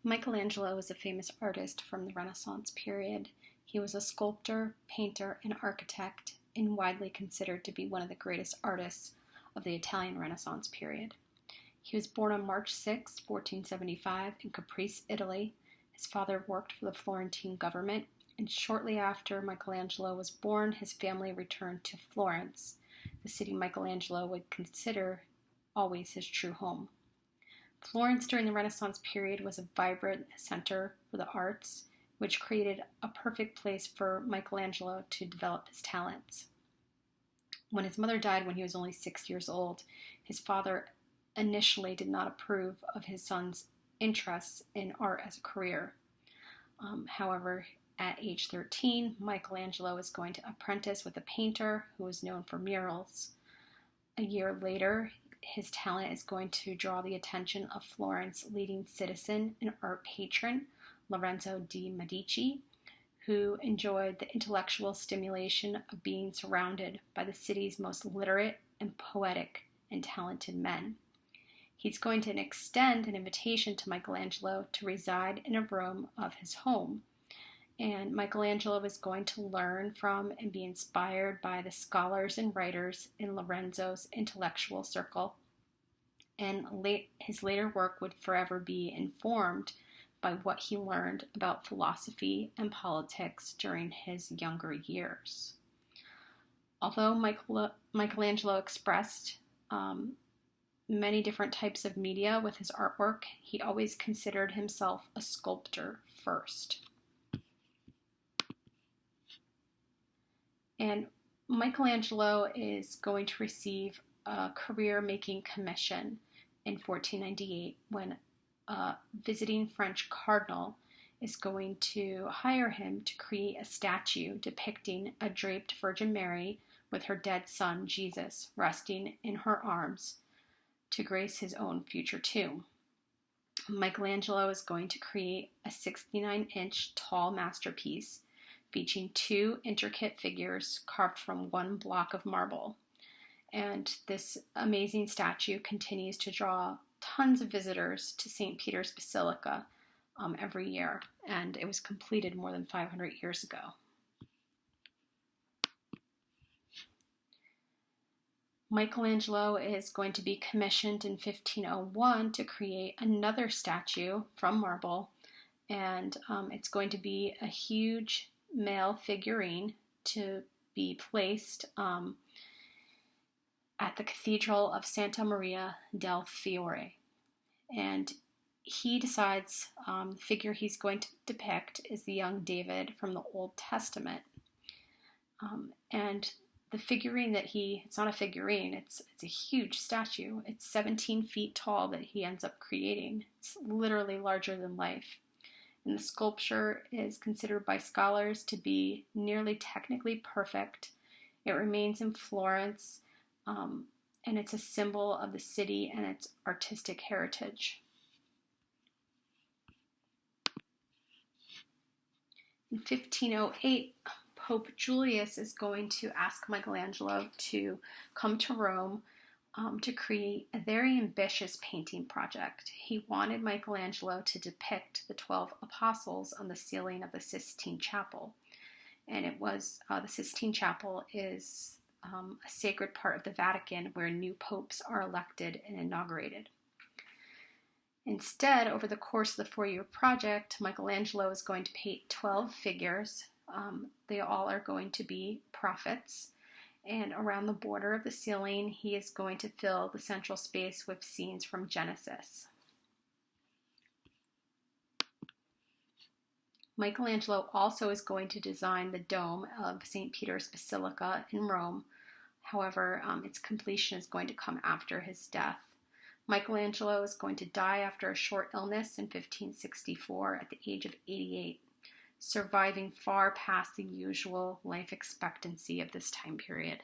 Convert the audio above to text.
Michelangelo was a famous artist from the Renaissance period. He was a sculptor, painter, and architect, and widely considered to be one of the greatest artists of the Italian Renaissance period. He was born on March 6, 1475, in Caprice, Italy. His father worked for the Florentine government, and shortly after Michelangelo was born, his family returned to Florence, the city Michelangelo would consider always his true home. Florence during the Renaissance period was a vibrant center for the arts, which created a perfect place for Michelangelo to develop his talents. When his mother died when he was only 6 years old, his father initially did not approve of his son's interests in art as a career. However, at age 13, Michelangelo is going to apprentice with a painter who was known for murals. A year later, his talent is going to draw the attention of Florence's leading citizen and art patron, Lorenzo de' Medici, who enjoyed the intellectual stimulation of being surrounded by the city's most literate and poetic and talented men. He's going to extend an invitation to Michelangelo to reside in a room of his home. And Michelangelo is going to learn from and be inspired by the scholars and writers in Lorenzo's intellectual circle. And his later work would forever be informed by what he learned about philosophy and politics during his younger years. Although Michelangelo expressed many different types of media with his artwork, he always considered himself a sculptor first. And Michelangelo is going to receive a career-making commission in 1498 when a visiting French cardinal is going to hire him to create a statue depicting a draped Virgin Mary with her dead son Jesus resting in her arms to grace his own future tomb. Michelangelo is going to create a 69-inch tall masterpiece featuring two intricate figures carved from one block of marble. And this amazing statue continues to draw tons of visitors to St. Peter's Basilica every year, and it was completed more than 500 years ago. Michelangelo is going to be commissioned in 1501 to create another statue from marble, and it's going to be a huge male figurine to be placed at the Cathedral of Santa Maria del Fiore. And he decides the figure he's going to depict is the young David from the Old Testament. And the figurine it's not a figurine, it's a huge statue. It's 17 feet tall that he ends up creating. It's literally larger than life. And the sculpture is considered by scholars to be nearly technically perfect. It remains in Florence, and it's a symbol of the city and its artistic heritage. In 1508, Pope Julius is going to ask Michelangelo to come to Rome to create a very ambitious painting project. He wanted Michelangelo to depict the 12 apostles on the ceiling of the Sistine Chapel. And it was, the Sistine Chapel is a sacred part of the Vatican where new popes are elected and inaugurated. Instead, over the course of the 4-year project, Michelangelo is going to paint 12 figures. They all are going to be prophets. And around the border of the ceiling, he is going to fill the central space with scenes from Genesis. Michelangelo also is going to design the dome of St. Peter's Basilica in Rome. However, its completion is going to come after his death. Michelangelo is going to die after a short illness in 1564 at the age of 88, surviving far past the usual life expectancy of this time period.